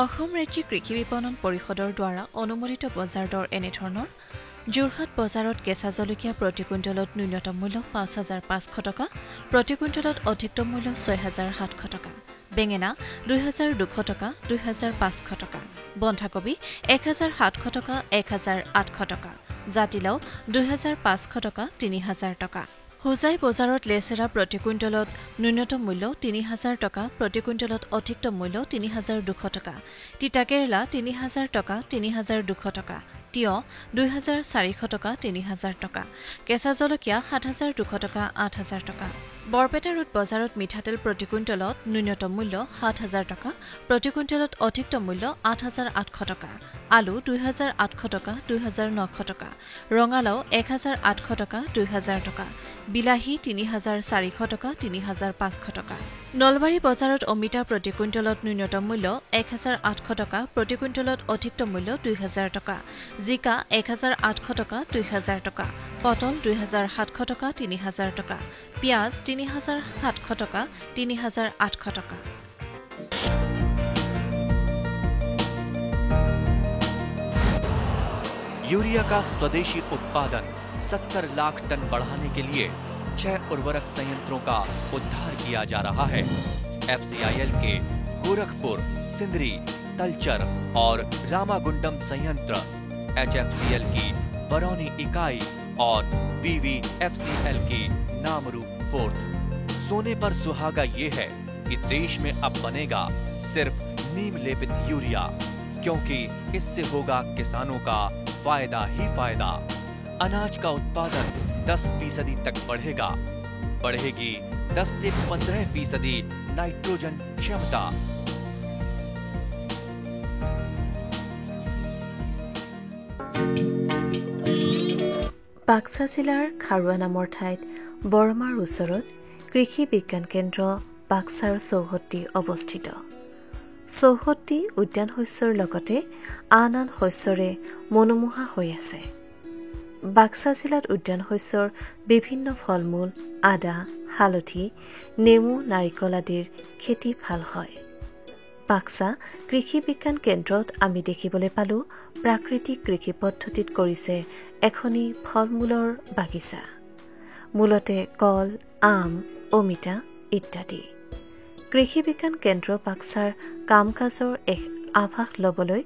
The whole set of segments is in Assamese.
অসম ৰাজ্যিক কৃষি বিপণন পৰিষদৰ দ্বাৰা অনুমোদিত বজাৰ দৰ এনেধৰণৰ যোৰহাট বজাৰত কেঁচা জলকীয়া প্ৰতি কুইণ্টলত ন্যূনতম মূল্য ৫,৫০০ টকা, প্ৰতি কুইণ্টলত অধিকতম মূল্য ৬,৭০০ টকা, বেঙেনা ২,২০০ টকা, ২,৫০০ টকা, বন্ধাকবি ১,৭০০ টকা, ১,৮০০ টকা, জাতিলাও ২,৫০০ টকা, ৩,০০০ টকা। হোজাই বজাৰত লেচেৰা প্ৰতি কুইণ্টলত ন্যূনতম মূল্য ৩,০০০ টকা, প্ৰতি কুইণ্টলত অধিকতম মূল্য ৩,২০০ টকা, তিতাকেৰেলা ৩,০০০ টকা, ৩,২০০ টকা, তিয়হ ২,৪০০ টকা, ৩,০০০ টকা, কেঁচা জলকীয়া ৭,২০০ টকা, ৮,০০০ টকা। বৰপেটা ৰোড বজাৰত মিঠাতেল প্ৰতি কুইণ্টলত ন্যূনতম মূল্য ৭,০০০ টকা, প্ৰতি কুইণ্টলত অধিকতম মূল্য ৮,৮০০ টকা, আলু ২,৮০০ টকা, ২,৯০০ টকা, ৰঙালাও ১,৮০০ টকা, ২,০০০ টকা, বিলাহী ৩,৪০০ টকা, ৩,৫০০ টকা। নলবাৰী বজাৰত অমিতা প্ৰতি কুইণ্টলত ন্যূনতম মূল্য ১,৮০০ টকা, প্ৰতি কুইণ্টলত অধিকতম মূল্য ২,০০০ টকা, জিকা ১,৮০০ টকা, ২,০০০ টকা, পটল ২,৭০০ টকা, ৩,০০০ টকা, পিঁয়াজ ৩,৭০০ টকা, ৩,৮০০ টকা। यूरिया का स्वदेशी उत्पादन 70 लाख टन बढ़ाने के लिए 6 उर्वरक संयंत्रों का उद्धार किया जा रहा है। FCIL के गोरखपुर, सिंदरी, तलचर और रामागुंडम संयंत्र, HFCL की बरौनी इकाई और BVFCL की नामरू फोर्थ। सोने पर सुहागा ये है कि देश में अब बनेगा सिर्फ नीम लेपित यूरिया, क्योंकि इससे होगा किसानों का फायदा ही फायदा। अनाज का उत्पादन 10% तक बढ़ेगा, बढ़ेगी 10 से 15% नाइट्रोजन क्षमता। বাক্সা জিলাৰ খাৰুৱা নামৰ ঠাইত বৰমাৰ ওচৰত কৃষি বিজ্ঞান কেন্দ্ৰ বাক্সাৰ চৌহদটি অৱস্থিত। চৌহদটি উদ্যান শস্যৰ লগতে আন আন শস্যৰে মনোমোহা হৈ আছে। বাক্সা জিলাত উদ্যান শস্যৰ বিভিন্ন ফল মূল, আদা, হালধি, নেমু, নাৰিকল আদিৰ খেতি ভাল হয়। বাক্সা কৃষি বিজ্ঞান কেন্দ্ৰত আমি দেখিবলৈ পালোঁ প্ৰাকৃতিক কৃষি পদ্ধতিত কৰিছে এখনি ফল মূলৰ বাগিচা, মূলতে কল, আম, অমিতা ইত্যাদি। কৃষি বিজ্ঞান কেন্দ্ৰ বাক্সাৰ কাম কাজৰ এক আভাস ল'বলৈ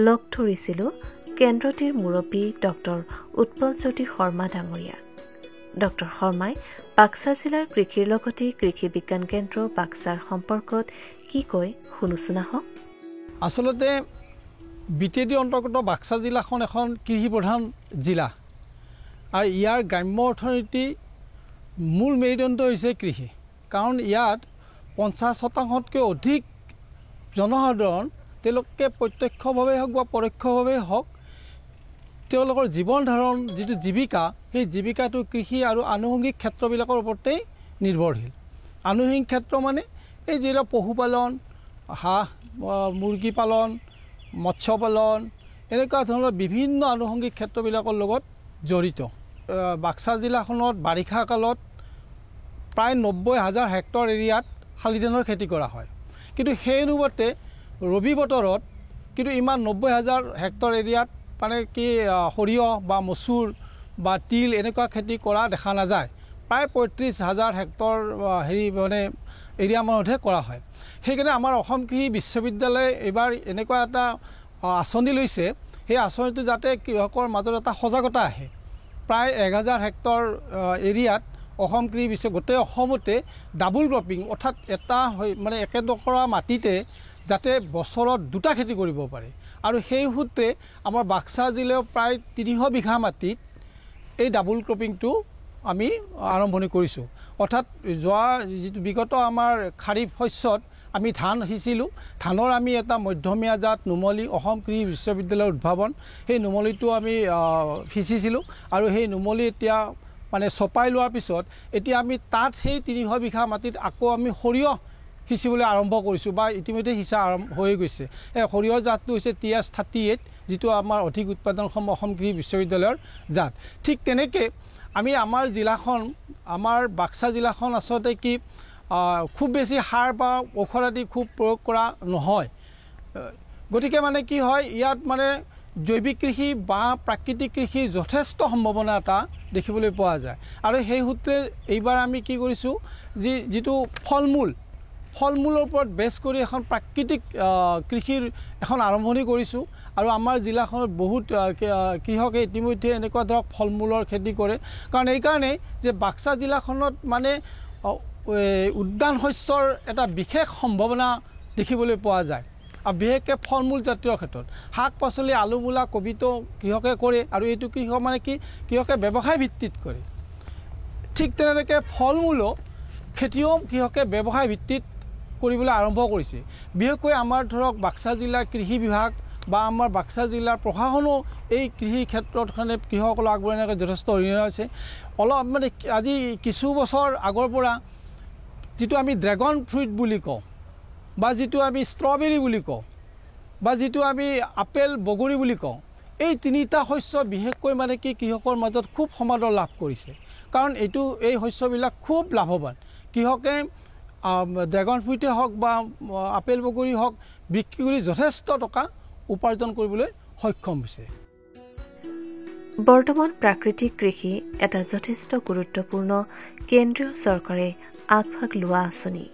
লগ ধৰিছিলোঁ কেন্দ্ৰটিৰ মুৰব্বী ডক্টৰ উৎপলজ্যোতি শৰ্মা ডাঙৰীয়া। ডক্টৰ শৰ্মাই বাক্সা জিলাৰ কৃষিৰ লগতে কৃষি বিজ্ঞান কেন্দ্ৰ বাক্সাৰ সম্পৰ্কত কি কয় শুনোচোন আহক। আচলতে বিটেডি অন্তৰ্গত বাক্সা জিলাখন এখন কৃষি প্ৰধান জিলা আৰু ইয়াৰ গ্ৰাম্য অৰ্থনীতি মূল মেৰুদণ্ড হৈছে কৃষি। কাৰণ ইয়াত 50% অধিক জনসাধাৰণ তেওঁলোকে প্ৰত্যক্ষভাৱে হওক বা পৰোক্ষভাৱে হওক তেওঁলোকৰ জীৱন ধাৰণ যিটো জীৱিকা, সেই জীৱিকাটো কৃষি আৰু আনুষংগিক ক্ষেত্ৰবিলাকৰ ওপৰতেই নিৰ্ভৰশীল। আনুষংগিক ক্ষেত্ৰ মানে এই যিবিলাক পশুপালন, হাঁহ মুৰ্গী পালন, মৎস্য পালন, এনেকুৱা ধৰণৰ বিভিন্ন আনুষংগিক ক্ষেত্ৰবিলাকৰ লগত জড়িত। বাক্সা জিলাখনত বাৰিষা কালত প্ৰায় 90,000 হেক্টৰ এৰিয়াত শালি ধানৰ খেতি কৰা হয়, কিন্তু সেই অনুপাতে ৰবি বতৰত কিন্তু ইমান 90,000 হেক্টৰ এৰিয়াত মানে কি সৰিয়হ বা মচুৰ বা তিল এনেকুৱা খেতি কৰা দেখা নাযায়। প্ৰায় 35,000 হেক্টৰ মানে এৰিয়া মানতহে কৰা হয়। সেইকাৰণে আমাৰ অসম কৃষি বিশ্ববিদ্যালয়ে এইবাৰ এনেকুৱা এটা আঁচনি লৈছে, সেই আঁচনিটো যাতে কৃষকৰ মাজত এটা সজাগতা আহে। প্ৰায় 1,000 হেক্টৰ এৰিয়াত অসম কৃষি গোটেই অসমতে ডাবুল ক্ৰপিং, অৰ্থাৎ এটা মানে একেডোখৰা মাটিতে যাতে বছৰত দুটা খেতি কৰিব পাৰে। আৰু সেই সূত্ৰে আমাৰ বাক্সা জিলাও প্ৰায় 300 বিঘা মাটিত এই ডাবুল ক্ৰপিংটো আমি আৰম্ভণি কৰিছোঁ। অৰ্থাৎ যোৱা যিটো বিগত আমাৰ খাৰিফ শস্যত আমি ধান সিঁচিলোঁ, ধানৰ আমি এটা মধ্যমীয়া জাত নুমলী অসম কৃষি বিশ্ববিদ্যালয়ৰ উদ্ভাৱন, সেই নুমলীটো আমি সিঁচিছিলোঁ আৰু সেই নুমলী এতিয়া মানে চপাই লোৱাৰ পিছত এতিয়া আমি তাত সেই 300 বিঘা মাটিত আকৌ আমি সৰিয়হ সিঁচিবলৈ আৰম্ভ কৰিছোঁ বা ইতিমধ্যে সিঁচা আৰম্ভ হৈ গৈছে। এই সৰিয়হৰ জাতটো হৈছে TS38, যিটো আমাৰ অধিক উৎপাদনক্ষম অসম কৃষি বিশ্ববিদ্যালয়ৰ জাত। ঠিক তেনেকৈ আমি আমাৰ জিলাখন, আমাৰ বাক্সা জিলাখন আচলতে কি খুব বেছি সাৰ বা ঔষধ আদি খুব প্ৰয়োগ কৰা নহয়। গতিকে মানে কি হয় ইয়াত মানে জৈৱিক কৃষি বা প্ৰাকৃতিক কৃষিৰ যথেষ্ট সম্ভাৱনা এটা দেখিবলৈ পোৱা যায় আৰু সেই সূত্ৰে এইবাৰ আমি কি কৰিছোঁ যিটো ফল মূলৰ ওপৰত বেছ কৰি এখন প্ৰাকৃতিক কৃষিৰ এখন আৰম্ভণি কৰিছোঁ আৰু আমাৰ জিলাখনত বহুত কৃষকে ইতিমধ্যে এনেকুৱা ধৰক ফল মূলৰ খেতি কৰে কাৰণ এইকাৰণেই যে বাক্সা জিলাখনত মানে উদ্যান শস্যৰ এটা বিশেষ সম্ভাৱনা দেখিবলৈ পোৱা যায় আৰু বিশেষকৈ ফল মূল জাতীয় ক্ষেত্ৰত শাক পাচলি আলু মূলা কবিটো কৃষকে কৰে আৰু এইটো কৃষক মানে কি কৃষকে ব্যৱসায় ভিত্তিত কৰে ঠিক তেনেকৈ ফল মূলো খেতিও কৃষকে ব্যৱসায় ভিত্তিত কৰিবলৈ আৰম্ভ কৰিছে বিশেষকৈ আমাৰ ধৰক বাক্সা জিলাৰ কৃষি বিভাগ বা আমাৰ বাক্সা জিলাৰ প্ৰশাসনো এই কৃষি ক্ষেত্ৰত মানে কৃষকসকলক আগবঢ়াই নিয়াৰ যথেষ্ট অৰিহণা আছে অলপ মানে আজি কিছু বছৰ আগৰ পৰা যিটো আমি ড্ৰেগন ফ্ৰুইট বুলি কওঁ বা যিটো আমি ষ্ট্ৰবেৰী বুলি কওঁ বা যিটো আমি আপেল বগৰী বুলি কওঁ এই তিনিটা শস্য বিশেষকৈ মানে কি কৃষকৰ মাজত খুব সমাদৰ লাভ কৰিছে কাৰণ এই শস্যবিলাক খুব লাভৱান কৃষকে ড্ৰেগন ফ্ৰুইটে হওক বা আপেল বগৰী হওক বিক্ৰী কৰি যথেষ্ট টকা উপাৰ্জন কৰিবলৈ সক্ষম হৈছে বৰ্তমান প্ৰাকৃতিক কৃষি এটা যথেষ্ট গুৰুত্বপূৰ্ণ কেন্দ্ৰীয় চৰকাৰে আগভাগ লোৱা আঁচনি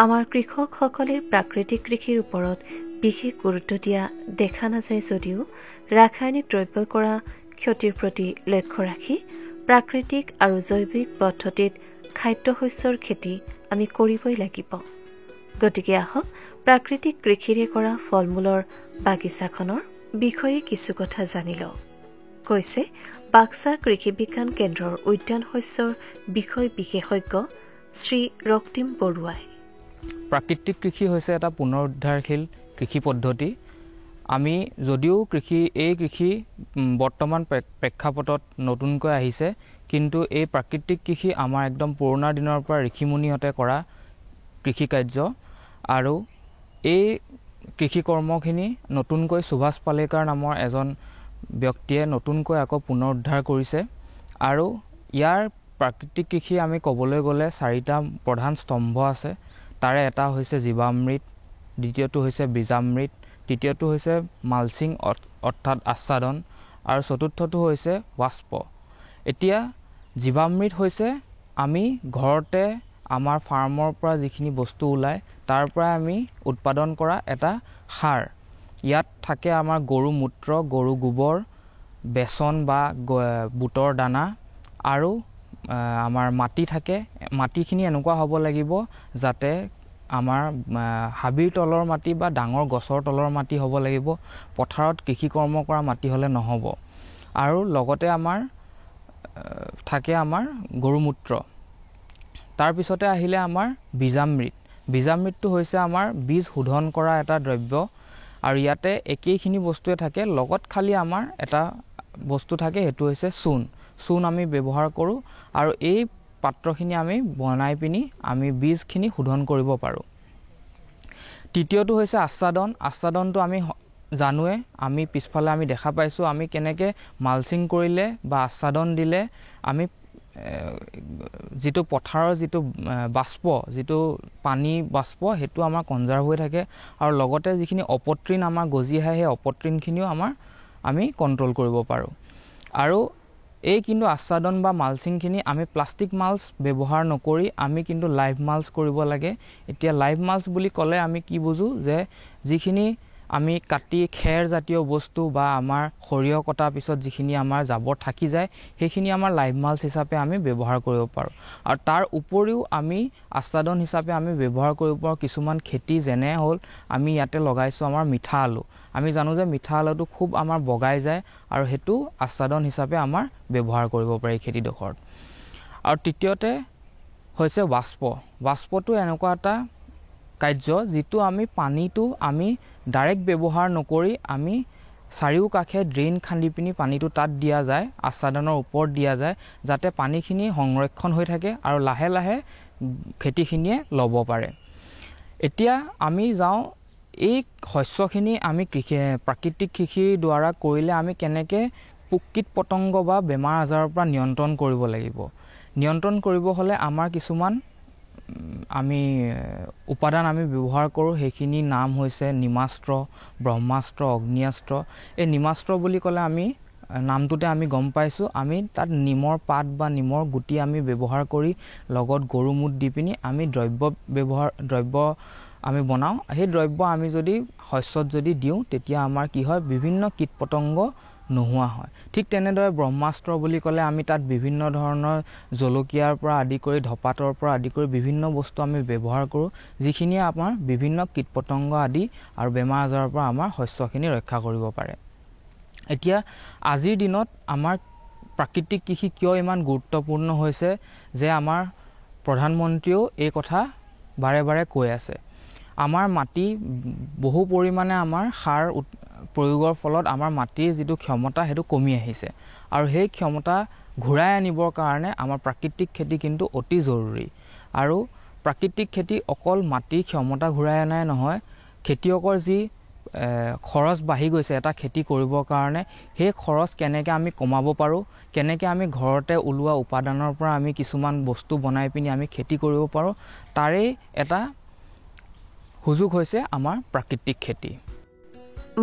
আমাৰ কৃষকসকলে প্ৰাকৃতিক কৃষিৰ ওপৰত বিশেষ গুৰুত্ব দিয়া দেখা নাযায় যদিও ৰাসায়নিক দ্ৰব্যই কৰা ক্ষতিৰ প্ৰতি লক্ষ্য ৰাখি প্ৰাকৃতিক আৰু জৈৱিক পদ্ধতিত খাদ্যশস্যৰ খেতি আমি কৰিবই লাগিব গতিকে আহক প্ৰাকৃতিক কৃষিৰে কৰা ফল মূলৰ বাগিচাখনৰ বিষয়ে কিছু কথা জানি লওঁ কৈছে বাক্সা কৃষি বিজ্ঞান কেন্দ্ৰৰ উদ্যান শস্যৰ বিষয় বিশেষজ্ঞ শ্ৰী ৰক্তিম বৰুৱাই প্ৰাকৃতিক কৃষি হৈছে এটা পুনৰুদ্ধাৰশীল কৃষি পদ্ধতি আমি যদিও এই কৃষি বৰ্তমান প্ৰেক্ষাপটত নতুনকৈ আহিছে কিন্তু এই প্ৰাকৃতিক কৃষি আমাৰ একদম পুৰণা দিনৰ পৰা ঋষিমুনিহঁতে কৰা কৃষি কাৰ্য আৰু এই কৃষি কৰ্মখিনি নতুনকৈ সুভাষ পালেকাৰ নামৰ এজন ব্যক্তিয়ে নতুনকৈ আকৌ পুনৰুদ্ধাৰ কৰিছে আৰু ইয়াৰ প্ৰাকৃতিক কৃষি আমি ক'বলৈ গ'লে 4টা প্ৰধান স্তম্ভ আছে তাৰে এটা হৈছে জীৱামৃত দ্বিতীয়টো হৈছে বীজামৃত তৃতীয়টো হৈছে মালচিং অৰ্থাৎ আচ্ছাদন আৰু চতুৰ্থটো হৈছে বাষ্প এতিয়া জীৱামৃত হৈছে আমি ঘৰতে আমাৰ ফাৰ্মৰ পৰা যিখিনি বস্তু ওলায় তাৰ পৰা আমি উৎপাদন কৰা এটা সাৰ ইয়াত থাকে আমাৰ গৰু মূত্ৰ গৰু গোবৰ বেচন বা বুটৰ দানা আৰু আমাৰ মাটি থাকে মাটিখিনি এনেকুৱা হ'ব লাগিব যাতে আমাৰ হাবিৰ তলৰ মাটি বা ডাঙৰ গছৰ তলৰ মাটি হ'ব লাগিব পথাৰত কৃষি কৰ্ম কৰা মাটি হ'লে নহ'ব আৰু লগতে আমাৰ থাকে আমাৰ গৰু মূত্ৰ তাৰ পিছতে আহিলে আমাৰ বীজামৃতটো হৈছে আমাৰ বীজ শোধন কৰা এটা দ্ৰব্য আৰু ইয়াতে একেইখিনি বস্তুৱে থাকে লগত খালি আমাৰ এটা বস্তু থাকে সেইটো হৈছে চূণ আমি ব্যৱহাৰ কৰোঁ আৰু এই পাত্ৰখিনি আমি বনাই পিনি আমি বীজখিনি শোধন কৰিব পাৰোঁ তৃতীয়টো হৈছে আচ্ছাদনটো আমি জানোৱে আমি পিছফালে আমি দেখা পাইছোঁ আমি কেনেকৈ মালচিং কৰিলে বা আচ্ছাদন দিলে আমি যিটো পথাৰৰ যিটো বাষ্প যিটো পানী বাষ্প সেইটো আমাৰ কনজাৰ্ভ হৈ থাকে আৰু লগতে যিখিনি অপতৃণ আমাৰ গজি আহে সেই অপতৃণখিনিও আমি কণ্ট্ৰল কৰিব পাৰোঁ আৰু এই কিন্তু আচ্ছাদন বা মালচিংখিনি আমি প্লাষ্টিক মাল্চ ব্যৱহাৰ নকৰি আমি কিন্তু লাইভ মাল্চ কৰিব লাগে এতিয়া লাইভ মাল্চ বুলি ক'লে আমি কি বুজো যে যিখিনি আমি কাটি খেৰ জাতীয় বস্তু বা আমাৰ সৰিয়হ কটাৰ পিছত যিখিনি আমাৰ জাবৰ থাকি যায় সেইখিনি আমাৰ লাইভ মাল্চ হিচাপে আমি ব্যৱহাৰ কৰিব পাৰোঁ আৰু তাৰ উপৰিও আমি আচ্ছাদন হিচাপে আমি ব্যৱহাৰ কৰিব পাৰোঁ কিছুমান খেতি যেনে হ'ল আমি ইয়াতে লগাইছোঁ আমাৰ মিঠা আলু আমি জানো যে মিঠা আলুটো খুব আমাৰ বগাই যায় আৰু সেইটো আচ্ছাদন হিচাপে আমাৰ ব্যৱহাৰ কৰিব পাৰি খেতিডোখৰত আৰু তৃতীয়তে হৈছে বাষ্পটো এনেকুৱা এটা কাৰ্য যিটো আমি পানীটো আমি ডাইৰেক্ট ব্যৱহাৰ নকৰি আমি চাৰিওকাষে ড্ৰেইন খান্দি পিনি পানীটো তাত দিয়া যায় আচ্ছাদনৰ ওপৰত দিয়া যায় যাতে পানীখিনি সংৰক্ষণ হৈ থাকে আৰু লাহে লাহে খেতিখিনিয়ে ল'ব পাৰে এতিয়া আমি যাওঁ এই শস্যখিনি আমি প্ৰাকৃতিক কৃষিৰ দ্বাৰা কৰিলে আমি কেনেকৈ পোক পতংগ বা বেমাৰ আজাৰৰ পৰা নিয়ন্ত্ৰণ কৰিব লাগিব নিয়ন্ত্ৰণ কৰিব হ'লে আমাৰ কিছুমান আমি উপাদান আমি ব্যৱহাৰ কৰোঁ সেইখিনি নাম হৈছে নিমাস্ত্ৰ, ব্ৰহ্মাস্ত্ৰ, অগ্নিয়াস্ত্ৰ। এই নিমাস্ত্ৰ বুলি ক'লে আমি নামটোতে আমি গম পাইছোঁ আমি তাত নিমৰ পাত বা নিমৰ গুটি আমি ব্যৱহাৰ কৰি লগত গৰু মুত দি পিনি আমি দ্ৰব্য আমি বনাওঁ। সেই দ্ৰব্য আমি যদি শস্যত যদি দিওঁ তেতিয়া আমাৰ কি হয় বিভিন্ন কীট পতংগ নোহোৱা হয়। ঠিক তেনেদৰে ব্ৰহ্মাস্ত্ৰ বুলি ক'লে আমি তাত বিভিন্ন ধৰণৰ জলকীয়াৰ পৰা আদি কৰি ধপাতৰ পৰা আদি কৰি বিভিন্ন বস্তু আমি ব্যৱহাৰ কৰোঁ যিখিনিয়ে আমাৰ বিভিন্ন কীট পতংগ আদি আৰু বেমাৰ আজাৰৰ পৰা আমাৰ শস্যখিনি ৰক্ষা কৰিব পাৰে। এতিয়া আজিৰ দিনত আমাৰ প্ৰাকৃতিক কৃষি কিয় ইমান গুৰুত্বপূৰ্ণ হৈছে যে আমাৰ প্ৰধানমন্ত্ৰীয়েও এই কথা বাৰে বাৰে কৈ আছে। আমাৰ মাটি বহু পৰিমাণে আমাৰ সাৰ প্ৰয়োগৰ ফলত আমাৰ মাটিৰ যিটো ক্ষমতা সেইটো কমি আহিছে আৰু সেই ক্ষমতা ঘূৰাই আনিবৰ কাৰণে আমাৰ প্ৰাকৃতিক খেতি কিন্তু অতি জৰুৰী। আৰু প্ৰাকৃতিক খেতি অকল মাটিৰ ক্ষমতা ঘূৰাই অনাই নহয়, খেতিয়কৰ যি খৰচ বাঢ়ি গৈছে এটা খেতি কৰিবৰ কাৰণে সেই খৰচ কেনেকৈ আমি কমাব পাৰোঁ, কেনেকৈ আমি ঘৰতে ওলোৱা উপাদানৰ পৰা আমি কিছুমান বস্তু বনাই পিনি আমি খেতি কৰিব পাৰোঁ, তাৰেই এটা সুযোগ হৈছে আমাৰ প্ৰাকৃতিক খেতি।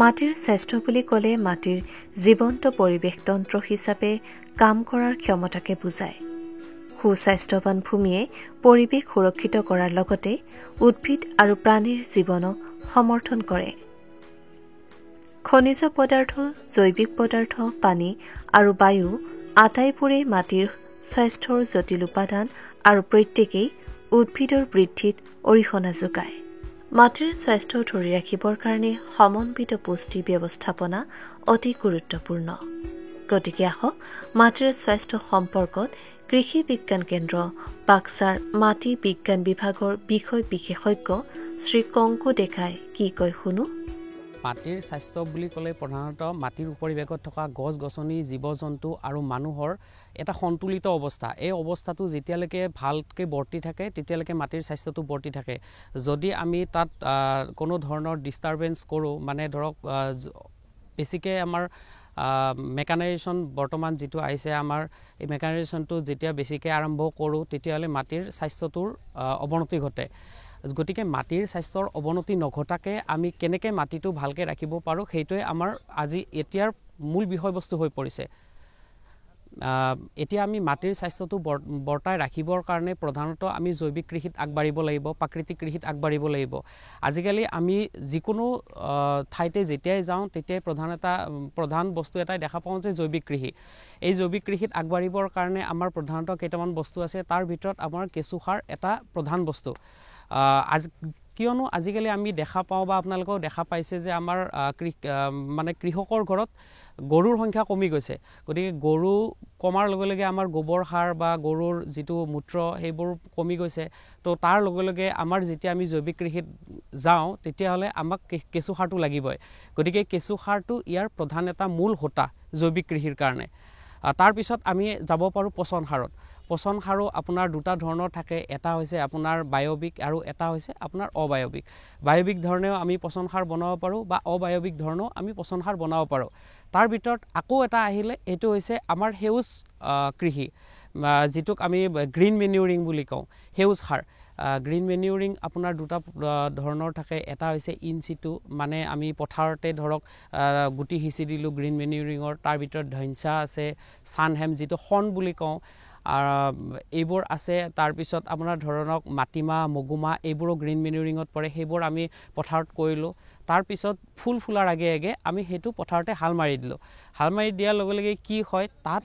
মাটিৰ স্বাস্থ্য বুলি ক'লে মাটিৰ জীৱন্ত পৰিৱেশতন্ত্ৰ হিচাপে কাম কৰাৰ ক্ষমতাকে বুজায়। সুস্বাস্থ্যৱান ভূমিয়ে পৰিৱেশ সুৰক্ষিত কৰাৰ লগতে উদ্ভিদ আৰু প্ৰাণীৰ জীৱনক সমৰ্থন কৰে। খনিজ পদাৰ্থ, জৈৱিক পদাৰ্থ, পানী আৰু বায়ু আটাইবোৰেই মাটিৰ স্বাস্থ্যৰ জটিল উপাদান আৰু প্ৰত্যেকেই উদ্ভিদৰ বৃদ্ধিত অৰিহণা যোগায়। মাটিৰ স্বাস্থ্য ধৰি ৰাখিবৰ কাৰণে সমন্বিত পুষ্টি ব্যৱস্থাপনা অতি গুৰুত্বপূৰ্ণ। গতিকে আহক মাটিৰ স্বাস্থ্য সম্পৰ্কত কৃষি বিজ্ঞান কেন্দ্ৰ বাক্সাৰ মাটি বিজ্ঞান বিভাগৰ বিষয় বিশেষজ্ঞ শ্ৰী কংকু ডেকাই কি কয় শুনো। মাটিৰ স্বাস্থ্য বুলি ক'লে প্ৰধানতঃ মাটিৰ উপৰিৱেশত থকা গছ গছনি, জীৱ জন্তু আৰু মানুহৰ এটা সন্তুলিত অৱস্থা। এই অৱস্থাটো যেতিয়ালৈকে ভালকৈ বৰ্তি থাকে তেতিয়ালৈকে মাটিৰ স্বাস্থ্যটো বৰ্তি থাকে। যদি আমি তাত কোনো ধৰণৰ ডিষ্টাৰবেঞ্চ কৰোঁ, মানে ধৰক বেছিকৈ আমাৰ মেকানাইজেশ্যন বৰ্তমান যিটো আহিছে আমাৰ এই মেকানাইজেশ্যনটো যেতিয়া বেছিকৈ আৰম্ভ কৰোঁ তেতিয়াহ'লে মাটিৰ স্বাস্থ্যটোৰ অৱনতি ঘটে। গতিকে মাটিৰ স্বাস্থ্যৰ অৱনতি নঘটাকৈ আমি কেনেকৈ মাটিটো ভালকৈ ৰাখিব পাৰোঁ সেইটোৱে আমাৰ আজি এতিয়াৰ মূল বিষয়বস্তু হৈ পৰিছে। এতিয়া আমি মাটিৰ স্বাস্থ্যটো বৰ্তাই ৰাখিবৰ কাৰণে প্ৰধানতঃ আমি জৈৱিক কৃষিত আগবাঢ়িব লাগিব, প্ৰাকৃতিক কৃষিত আগবাঢ়িব লাগিব। আজিকালি আমি যিকোনো ঠাইতে যেতিয়াই যাওঁ তেতিয়াই প্ৰধান বস্তু এটাই দেখা পাওঁ যে জৈৱিক কৃষি। এই জৈৱিক কৃষিত আগবাঢ়িবৰ কাৰণে আমাৰ প্ৰধানতঃ কেইটামান বস্তু আছে, তাৰ ভিতৰত আমাৰ কেঁচুসাৰ এটা প্ৰধান বস্তু। কিয়নো আজিকালি আমি দেখা পাওঁ বা আপোনালোকেও দেখা পাইছে যে আমাৰ কৃষকৰ ঘৰত গৰুৰ সংখ্যা কমি গৈছে। গতিকে গৰু কমাৰ লগে লগে আমাৰ গোবৰ সাৰ বা গৰুৰ যিটো মূত্ৰ সেইবোৰ কমি গৈছে। তো তাৰ লগে লগে আমাৰ যেতিয়া আমি জৈৱিক কৃষিত যাওঁ তেতিয়াহ'লে আমাক কেঁচু সাৰটো লাগিবই। গতিকে কেঁচু সাৰটো ইয়াৰ প্ৰধান এটা মূল হোতা জৈৱিক কৃষিৰ কাৰণে। তাৰপিছত আমি যাব পাৰোঁ পচন সাৰত। পচন সাৰো আপোনাৰ দুটা ধৰণৰ থাকে, এটা হৈছে আপোনাৰ বায়বিক আৰু এটা হৈছে আপোনাৰ অবায়বিক। বায়বিক ধৰণেও আমি পচন সাৰ বনাব পাৰোঁ বা অবায়বিক ধৰণেও আমি পচন সাৰ বনাব পাৰোঁ। তাৰ ভিতৰত আকৌ এটা আহিলে এইটো হৈছে আমাৰ সেউজ কৃষি, যিটোক আমি গ্ৰীণ মেনিউৰিং বুলি কওঁ, সেউজ সাৰ। গ্ৰীণ মেনিউৰিং আপোনাৰ দুটা ধৰণৰ থাকে, এটা হৈছে ইন চিটু, মানে আমি পথাৰতে ধৰক গুটি সিঁচি দিলোঁ গ্ৰীণ মেনিউৰিঙৰ। তাৰ ভিতৰত ধৈঞ্চা আছে, চানহেম যিটো শণ বুলি কওঁ, এইবোৰ আছে। তাৰপিছত আপোনাৰ ধৰক মাটিমাহ, মগুমাহ এইবোৰো গ্ৰীণ মেনিউৰিঙত পৰে, সেইবোৰ আমি পথাৰত কৰিলোঁ। তাৰপিছত ফুল ফুলাৰ আগে আগে আমি সেইটো পথাৰতে হাল মাৰি দিলোঁ। হাল মাৰি দিয়াৰ লগে লগে কি হয়, তাত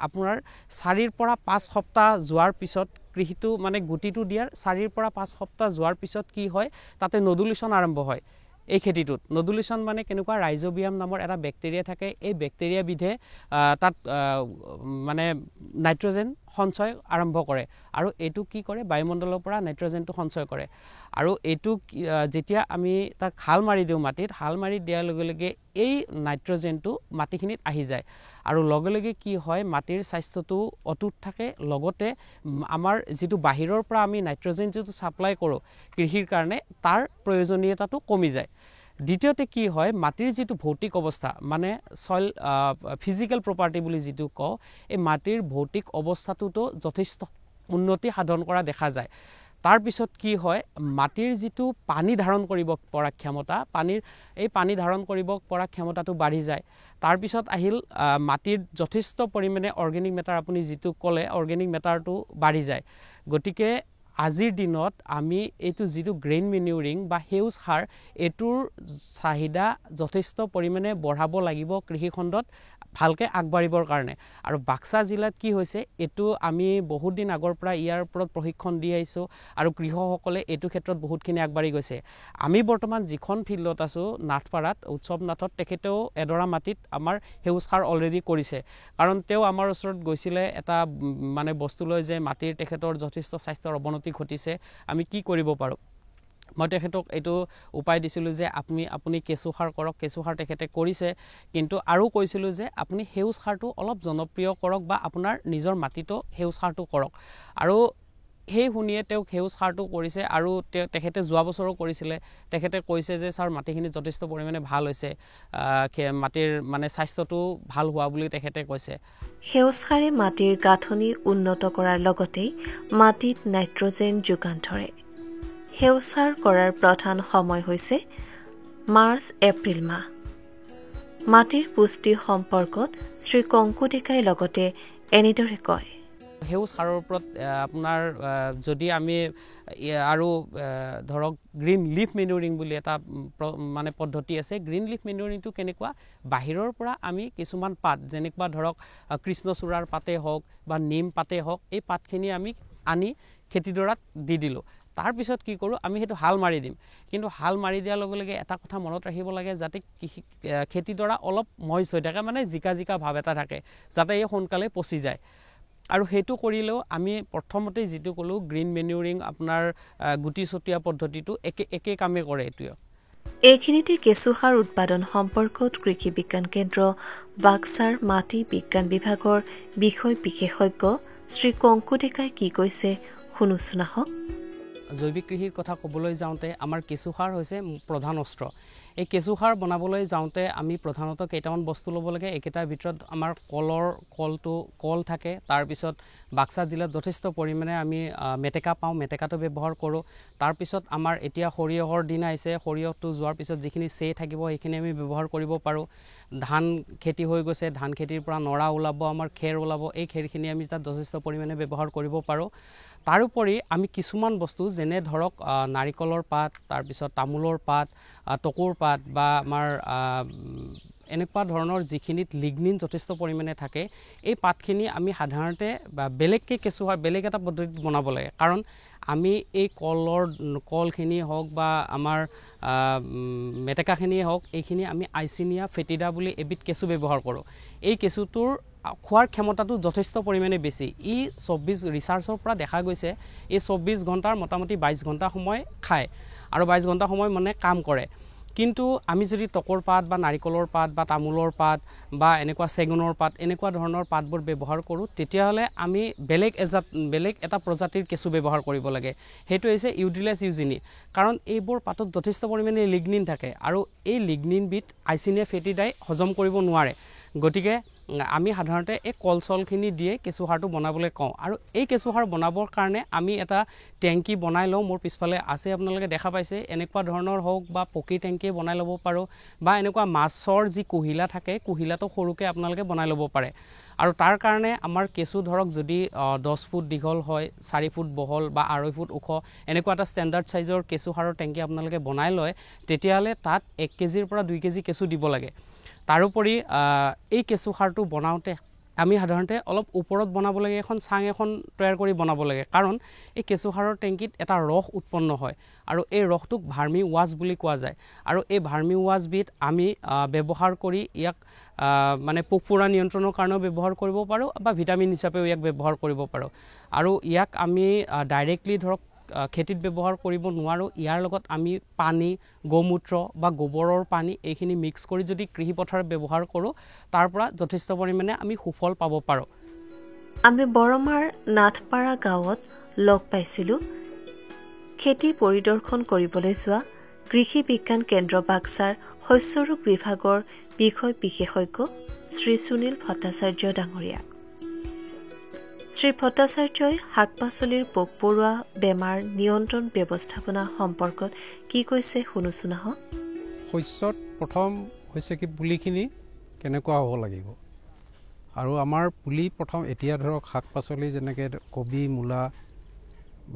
আপোনাৰ 4 পৰা 5 সপ্তাহ যোৱাৰ পিছত কৃষিটো মানে গুটিটো দিয়াৰ 4 পৰা 5 সপ্তাহ যোৱাৰ পিছত কি হয়, তাতে নডুলেশ্যন আৰম্ভ হয়। এই খেতিটোত নডুলেশ্যন মানে কেনেকুৱা, ৰাইজোবিয়াম নামৰ এটা বেক্টেৰিয়া থাকে। এই বেক্টেৰিয়াবিধে তাত মানে নাইট্ৰজেন সঞ্চয় আৰম্ভ কৰে আৰু এইটো কি কৰে, বায়ুমণ্ডলৰ পৰা নাইট্ৰজেনটো সঞ্চয় কৰে। আৰু এইটো যেতিয়া আমি তাক হাল মাৰি দিওঁ মাটিত, হাল মাৰি দিয়াৰ লগে লগে এই নাইট্ৰজেনটো মাটিখিনিত আহি যায় আৰু লগে লগে কি হয়, মাটিৰ স্বাস্থ্যটো অটুট থাকে। লগতে আমাৰ যিটো বাহিৰৰ পৰা আমি নাইট্ৰজেন যিটো ছাপ্লাই কৰোঁ কৃষিৰ কাৰণে, তাৰ প্ৰয়োজনীয়তাটো কমি যায়। দ্বিতীয়তে কি হয়, মাটিৰ যিটো ভৌতিক অৱস্থা, মানে ছইল ফিজিকেল প্ৰপাৰ্টি বুলি যিটো কওঁ, এই মাটিৰ ভৌতিক অৱস্থাটোতো যথেষ্ট উন্নতি সাধন কৰা দেখা যায়। তাৰপিছত কি হয় মাটিৰ যিটো পানী ধাৰণ কৰিব পৰা ক্ষমতা পানী ধাৰণ কৰিব পৰা ক্ষমতাটো বাঢ়ি যায় তাৰপিছত আহিল মাটিৰ যথেষ্ট পৰিমাণে অৰ্গেনিক মেটাৰ আপুনি যিটো ক'লে অৰ্গেনিক মেটাৰটো বাঢ়ি যায় গতিকে আজিৰ দিনত আমি এইটো যিটো গ্ৰেইন মেনিউৰিং বা সেউজ সাৰ এইটোৰ চাহিদা যথেষ্ট পৰিমাণে বঢ়াব লাগিব কৃষিখণ্ডত ভালকে আগবাঢ়িবৰ কাৰণে আৰু বাক্সা জিলাত কি হৈছে এইটো আমি বহুত দিন আগৰ পৰা ইয়াৰ ওপৰত প্ৰশিক্ষণ দি আহিছোঁ আৰু কৃষকসকলে এইটো ক্ষেত্ৰত বহুতখিনি আগবাঢ়ি গৈছে আমি বৰ্তমান যিখন ফিল্ডত আছোঁ নাথপাৰাত উৎসৱ নাথত তেখেতেও এডৰা মাটিত আমাৰ সেউজ সাৰ অলৰেডি কৰিছে কাৰণ তেওঁ আমাৰ ওচৰত গৈছিলে এটা মানে বস্তু লৈ যে মাটিৰ তেখেতৰ যথেষ্ট স্বাস্থ্যৰ অৱনতি ঘটিছে আমি কি কৰিব পাৰোঁ মই তেখেতক এইটো উপায় দিছিলোঁ যে আপুনি কেঁচু সাৰ কৰক কেঁচু সাৰ তেখেতে কৰিছে কিন্তু আৰু কৈছিলোঁ যে আপুনি সেউজ সাৰটো অলপ জনপ্ৰিয় কৰক বা আপোনাৰ নিজৰ মাটিতো সেউজ সাৰটো কৰক আৰু সেই শুনিয়ে তেওঁক সেউজ সাৰটো কৰিছে আৰু তেখেতে যোৱা বছৰো কৰিছিলে তেখেতে কৈছে যে ছাৰ মাটিখিনি যথেষ্ট পৰিমাণে ভাল হৈছে মাটিৰ মানে স্বাস্থ্যটো ভাল হোৱা বুলি তেখেতে কৈছে সেউজ সাৰে মাটিৰ গাঁথনি উন্নত কৰাৰ লগতেই মাটিত নাইট্ৰজেন যোগান ধৰে সেউজ সাৰ কৰাৰ প্ৰধান সময় হৈছে মাৰ্চ এপ্ৰিল মাহ মাটিৰ পুষ্টি সম্পৰ্কত শ্ৰী কংকু ডেকাই লগতে এনেদৰে কয় সেউজ সাৰৰ ওপৰত আপোনাৰ যদি আমি আৰু ধৰক গ্ৰীণ লিফ মেনিউৰিং বুলি এটা মানে পদ্ধতি আছে গ্ৰীণ লিফ মেনিউৰিংটো কেনেকুৱা বাহিৰৰ পৰা আমি কিছুমান পাত যেনেকুৱা ধৰক কৃষ্ণচূড়াৰ পাতে হওক বা নিম পাতে হওক এই পাতখিনি আমি আনি খেতিডৰাত দি দিলোঁ তাৰপিছত কি কৰোঁ আমি সেইটো হাল মাৰি দিম কিন্তু হাল মাৰি দিয়াৰ লগে লগে এটা কথা মনত ৰাখিব লাগে যাতে খেতিডৰা অলপ মইষ্ট হৈ থাকে মানে জিকা জিকা ভাৱ এটা থাকে যাতে এই সোনকালে পচি যায় আৰু সেইটো কৰিলেও আমি প্ৰথমতে যিটো ক'লোঁ গ্ৰীণ মেনিউৰিং আপোনাৰ গুটি ছটিওৱা পদ্ধতিটো একে কামে কৰে এইটোৱে এইখিনিতে কেঁচু সাৰ উৎপাদন সম্পৰ্কত কৃষি বিজ্ঞান কেন্দ্ৰ বাক্সাৰ মাটি বিজ্ঞান বিভাগৰ বিষয় বিশেষজ্ঞ শ্ৰী কংকু ডেকাই কি কৈছে শুনোচোন আহক জৈৱিক কৃষিৰ কথা ক'বলৈ যাওঁতে আমাৰ কেঁচু সাৰ হৈছে প্ৰধান অস্ত্ৰ এই কেঁচু সাৰ বনাবলৈ যাওঁতে আমি প্ৰধানতঃ কেইটামান বস্তু ল'ব লাগে একেটাৰ ভিতৰত আমাৰ কল থাকে তাৰপিছত বাক্সা জিলাত যথেষ্ট পৰিমাণে আমি মেটেকা পাওঁ মেটেকাটো ব্যৱহাৰ কৰোঁ তাৰপিছত আমাৰ এতিয়া সৰিয়হৰ দিন আহিছে সৰিয়হটো যোৱাৰ পিছত যিখিনি থাকিব সেইখিনি আমি ব্যৱহাৰ কৰিব পাৰোঁ ধান খেতি হৈ গৈছে ধান খেতিৰ পৰা নৰা ওলাব আমাৰ খেৰ ওলাব এই খেৰখিনি আমি তাত যথেষ্ট পৰিমাণে ব্যৱহাৰ কৰিব পাৰোঁ তাৰোপৰি আমি কিছুমান বস্তু যেনে ধৰক নাৰিকলৰ পাত তাৰপিছত তামোলৰ পাত টকৌৰ পাত বা আমাৰ এনেকুৱা ধৰণৰ যিখিনিত লিগনিন যথেষ্ট পৰিমাণে থাকে এই পাতখিনি আমি সাধাৰণতে বেলেগকৈ কেঁচু সাৰ বেলেগ এটা পদ্ধতিত বনাব লাগে কাৰণ আমি এই কলখিনি হওক বা আমাৰ মেটেকাখিনিয়ে হওক এইখিনি আমি আইচিনিয়া ফেটিডা বুলি এবিধ কেঁচু ব্যৱহাৰ কৰোঁ এই কেঁচুটোৰ খোৱাৰ ক্ষমতাটো যথেষ্ট পৰিমাণে বেছি ই 24 ৰিচাৰ্চৰ পৰা দেখা গৈছে এই 24 ঘণ্টাৰ মোটামুটি 22 ঘণ্টা সময় খায় আৰু 22 ঘণ্টা সময় মানে কাম কৰে কিন্তু আমি যদি টকৰ পাত বা নাৰিকলৰ পাত বা তামোলৰ পাত বা এনেকুৱা চেগুনৰ পাত এনেকুৱা ধৰণৰ পাতবোৰ ব্যৱহাৰ কৰোঁ তেতিয়াহ'লে আমি বেলেগ এটা প্ৰজাতিৰ কেঁচু ব্যৱহাৰ কৰিব লাগে সেইটো হৈছে ইউটিলাইজ ইউজিনি কাৰণ এইবোৰ পাতত যথেষ্ট পৰিমাণে লিগনিন থাকে আৰু এই লিগনিনবিধ আইচিনিয়া ফেটিডাই হজম কৰিব নোৱাৰে গতিকে আমি সাধাৰণতে এই কলচলখিনি দিয়ে কেঁচু সাৰটো বনাবলৈ কওঁ আৰু এই কেঁচু সাৰ বনাবৰ কাৰণে আমি এটা টেংকি বনাই লওঁ মোৰ পিছফালে আছে আপোনালোকে দেখা পাইছে এনেকুৱা ধৰণৰ হওক বা পকী টেংকি বনাই ল'ব পাৰোঁ বা এনেকুৱা মাছৰ যি কুহিলা থাকে কুহিলাটো সৰুকৈ আপোনালোকে বনাই ল'ব পাৰে আৰু তাৰ কাৰণে আমাৰ কেঁচু ধৰক যদি 10 ফুট দীঘল হয় 4 ফুট বহল বা 2.5 ফুট ওখ এনেকুৱা এটা ষ্টেণ্ডাৰ্ড চাইজৰ কেঁচু সাৰৰ টেংকি আপোনালোকে বনাই লয় তেতিয়াহ'লে তাত 1 কেজিৰ পৰা 2 কেজি কেঁচু দিব লাগে তাৰোপৰি এই কেঁচু সাৰটো বনাওঁতে আমি সাধাৰণতে অলপ ওপৰত বনাব লাগে এখন চাং এখন তৈয়াৰ কৰি বনাব লাগে কাৰণ এই কেঁচু সাৰৰ টেংকিত এটা ৰস উৎপন্ন হয় আৰু এই ৰসটোক ভাৰ্মি ৱাছ বুলি কোৱা যায় আৰু এই ভাৰ্মি ৱাছবিধ আমি ব্যৱহাৰ কৰি ইয়াক মানে পোক পৰুৱা নিয়ন্ত্ৰণৰ কাৰণেও ব্যৱহাৰ কৰিব পাৰোঁ বা ভিটামিন হিচাপেও ইয়াক ব্যৱহাৰ কৰিব পাৰোঁ আৰু ইয়াক আমি ডাইৰেক্টলি ধৰক খেতিত ব্যৱহাৰ কৰিব নোৱাৰোঁ ইয়াৰ লগত আমি পানী গোমূত্ৰ বা গোবৰৰ পানী এইখিনি মিক্স কৰি যদি কৃষি পথাৰত ব্যৱহাৰ কৰোঁ তাৰ পৰা যথেষ্ট পৰিমাণে আমি সুফল পাব পাৰোঁ আমি বৰমাৰ নাথপাৰা গাঁৱত লগ পাইছিলোঁ খেতি পৰিদৰ্শন কৰিবলৈ যোৱা কৃষি বিজ্ঞান কেন্দ্ৰ বাক্সাৰ শস্য ৰোগ বিভাগৰ বিষয় বিশেষজ্ঞ শ্ৰী সুনীল ভট্টাচাৰ্য ডাঙৰীয়া শ্ৰী ভট্টাচাৰ্যই শাক পাচলিৰ পোক পৰুৱা বেমাৰ নিয়ন্ত্ৰণ ব্যৱস্থাপনা সম্পৰ্কত কি কৈছে শুনোচোন আহক। শস্যত প্ৰথম হৈছে কি পুলিখিনি কেনেকুৱা হ'ব লাগিব, আৰু আমাৰ পুলি প্ৰথম এতিয়া ধৰক শাক পাচলি যেনেকৈ কবি, মূলা,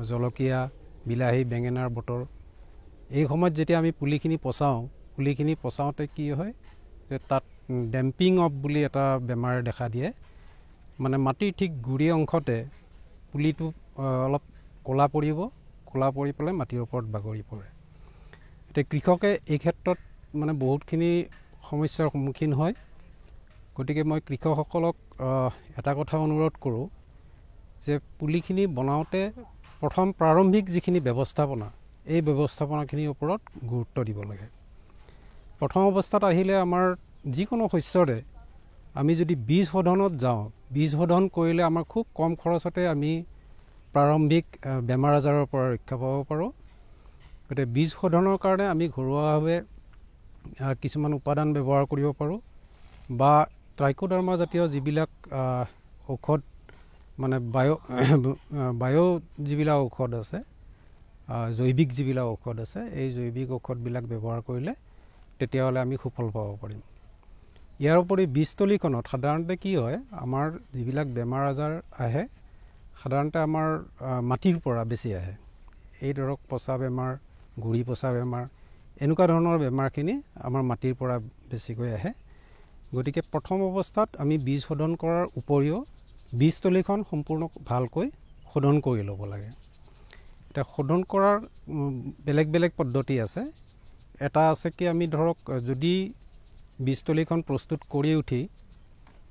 জলকীয়া, বিলাহী, বেঙেনাৰ বতৰ, এই সময়ত যেতিয়া আমি পুলিখিনি পচাওঁতে কি হয় যে তাত ডেম্পিং অফ বুলি এটা বেমাৰে দেখা দিয়ে। মানে মাটিৰ ঠিক গুৰি অংশতে পুলিটো অলপ ক'লা পৰি পেলাই মাটিৰ ওপৰত বাগৰি পৰে। এতিয়া কৃষকে এই ক্ষেত্ৰত মানে বহুতখিনি সমস্যাৰ সন্মুখীন হয়। গতিকে মই কৃষকসকলক এটা কথা অনুৰোধ কৰোঁ যে পুলিখিনি বনাওঁতে প্ৰথম প্ৰাৰম্ভিক যিখিনি ব্যৱস্থাপনা, এই ব্যৱস্থাপনাখিনিৰ ওপৰত গুৰুত্ব দিব লাগে। প্ৰথম অৱস্থাত আহিলে আমাৰ যিকোনো শস্যৰে আমি যদি বীজ শোধনত যাওঁ, বীজ শোধন কৰিলে আমাৰ খুব কম খৰচতে আমি প্ৰাৰম্ভিক বেমাৰ আজাৰৰ পৰা ৰক্ষা পাব পাৰোঁ। গতিকে বীজ শোধনৰ কাৰণে আমি ঘৰুৱাভাৱে কিছুমান উপাদান ব্যৱহাৰ কৰিব পাৰোঁ, বা ট্ৰাইকোডাৰ্মা জাতীয় যিবিলাক ঔষধ, মানে বায়ো যিবিলাক ঔষধ আছে, জৈৱিক যিবিলাক ঔষধ আছে, এই জৈৱিক ঔষধবিলাক ব্যৱহাৰ কৰিলে তেতিয়াহ'লে আমি সুফল পাব পাৰিম। ইয়াৰ উপৰি বীজতলীখনত সাধাৰণতে কি হয়, আমাৰ যিবিলাক বেমাৰ আজাৰ আহে সাধাৰণতে আমাৰ মাটিৰ পৰা বেছি আহে। এই ধৰক পচা বেমাৰ, গুৰি পচা বেমাৰ, এনেকুৱা ধৰণৰ বেমাৰখিনি আমাৰ মাটিৰ পৰা বেছিকৈ আহে। গতিকে প্ৰথম অৱস্থাত আমি বীজ শোধন কৰাৰ উপৰিও বীজতলীখন সম্পূৰ্ণ ভালকৈ শোধন কৰি ল'ব লাগে। এতিয়া শোধন কৰাৰ বেলেগ বেলেগ পদ্ধতি আছে। এটা আছে কি, আমি ধৰক যদি বীজতলীখন প্ৰস্তুত কৰি উঠি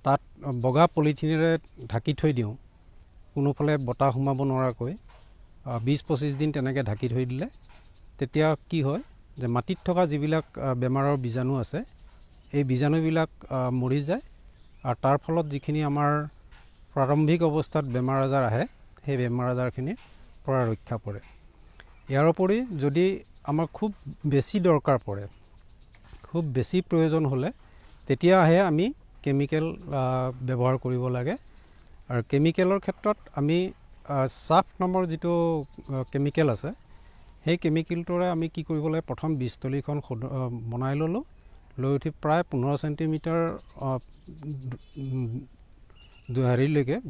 তাত বগা পলিথিনেৰে ঢাকি থৈ দিওঁ, কোনোফালে বতাহ সোমাব নোৱাৰাকৈ 20-25 দিন তেনেকৈ ঢাকি থৈ দিলে, তেতিয়া কি হয় যে মাটিত থকা যিবিলাক বেমাৰৰ বীজাণু আছে, এই বীজাণুবিলাক মৰি যায়, আৰু তাৰ ফলত যিখিনি আমাৰ প্ৰাৰম্ভিক অৱস্থাত বেমাৰ আজাৰ আহে, সেই বেমাৰ আজাৰখিনিৰ পৰা ৰক্ষা পৰে। ইয়াৰ উপৰি যদি আমাৰ খুব বেছি দৰকাৰ পৰে, খুব বেছি প্ৰয়োজন হ'লে, তেতিয়াহে আমি কেমিকেল ব্যৱহাৰ কৰিব লাগে। আৰু কেমিকেলৰ ক্ষেত্ৰত আমি চাফ নামৰ যিটো কেমিকেল আছে, সেই কেমিকেলটোৰে আমি কি কৰিব লাগে, প্ৰথম বীজতলীখন বনাই ল'লোঁ, লৈ উঠি প্ৰায় 15 চেণ্টিমিটাৰ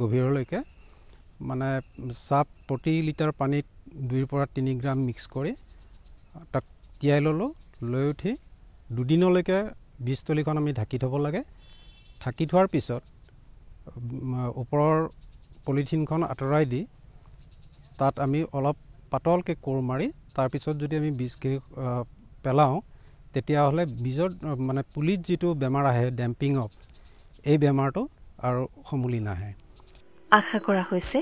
গভীৰলৈকে মানে চাপ প্ৰতি লিটাৰ পানীত 2 পৰা 3 গ্ৰাম মিক্স কৰি তাক তিয়াই ল'লোঁ। লৈ উঠি 2 দিনলৈকে বীজতলীখন আমি ঢাকি থ'ব লাগে। ঢাকি থোৱাৰ পিছত ওপৰৰ পলিথিনখন আঁতৰাই দি তাত আমি অলপ পাতলকৈ কোৰ মাৰি তাৰপিছত যদি আমি বীজখিনি পেলাওঁ, তেতিয়াহ'লে বীজৰ মানে পুলিত যিটো বেমাৰ আহে ডেম্পিং অফ, এই বেমাৰটো আৰু সমূলি নাহে। আশা কৰা হৈছে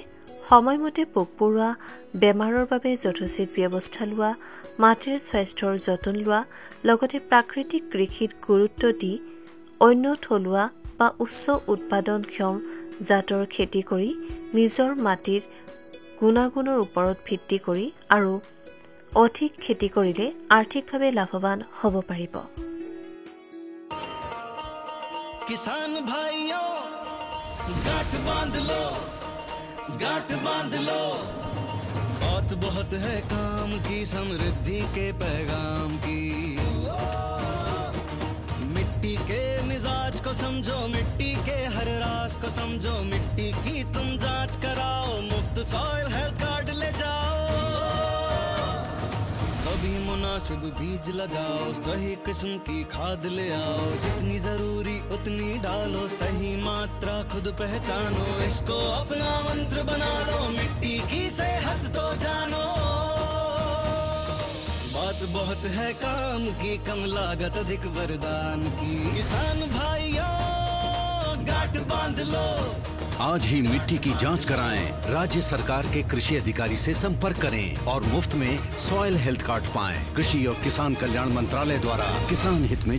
সময়মতে পোক পৰুৱা বেমাৰৰ বাবে যথোচিত ব্যৱস্থা লোৱা, মাটিৰ স্বাস্থ্যৰ যতন লোৱা, লগতে প্ৰাকৃতিক কৃষিত গুৰুত্ব দি অন্য থলুৱা বা উচ্চ উৎপাদনক্ষম জাতৰ খেতি কৰি নিজৰ মাটিৰ গুণাগুণৰ ওপৰত ভিত্তি কৰি আৰু অধিক খেতি কৰিলে আৰ্থিকভাৱে লাভৱান হ'ব পাৰিব। किसान भाइयों गांठ बांध लो, गांठ बांध लो, बहुत है काम की, समृद्धि के पैगाम की। मिट्टी के मिजाज को समझो, मिट्टी के हर राज को समझो, मिट्टी की तुम जांच कराओ, मुफ्त सॉइल हेल्थ कार्ड ले जाओ। कभी मुनासिब बीज लगाओ, सही किस्म की खाद ले आओ, जितनी जरूरी उतनी डालो, सही मात्रा खुद पहचानो, इसको अपना मंत्र बना लो, मिट्टी की सेहत तो जानो। बात बहुत है काम की, कम लागत अधिक वरदान की, किसान भाइयों गांठ बांध लो। आज ही मिट्टी की जांच कराएं, राज्य सरकार के कृषि अधिकारी से संपर्क करें और मुफ्त में सॉइल हेल्थ कार्ड पाएं। कृषि और किसान कल्याण मंत्रालय द्वारा किसान हित में